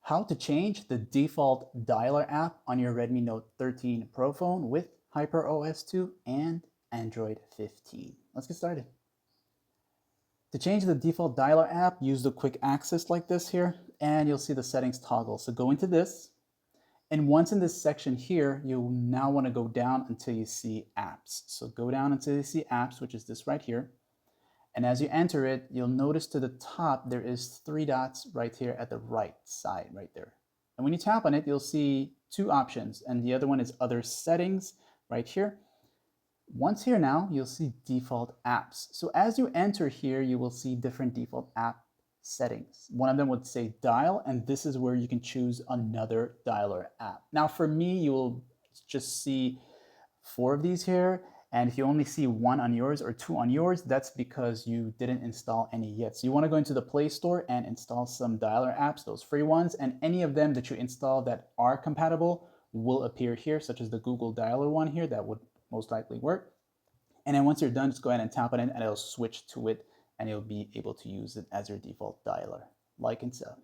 How to change the default dialer app on your Redmi Note 13 Pro phone with HyperOS 2 and Android 15. Let's get started. To change the default dialer app, use the quick access like this here, and you'll see the settings toggle. So go into this, and once in this section here, you'll now want to go down until you see apps. So go down until you see apps, which is this right here. And as you enter it, you'll notice to the top, there is 3 dots right here at the right side, right there. And when you tap on it, you'll see 2 options, and the other one is other settings right here. Once here now, you'll see default apps. So as you enter here, you will see different default app settings. One of them would say dial, and this is where you can choose another dialer app. Now for me, you will just see 4 of these here. And if you only see 1 on yours or 2 on yours, that's because you didn't install any yet. So you want to go into the Play Store and install some dialer apps, those free ones, and any of them that you install that are compatible will appear here, such as the Google Dialer one here, that would most likely work. And then once you're done, just go ahead and tap on it and it'll switch to it and you'll be able to use it as your default dialer, like and so.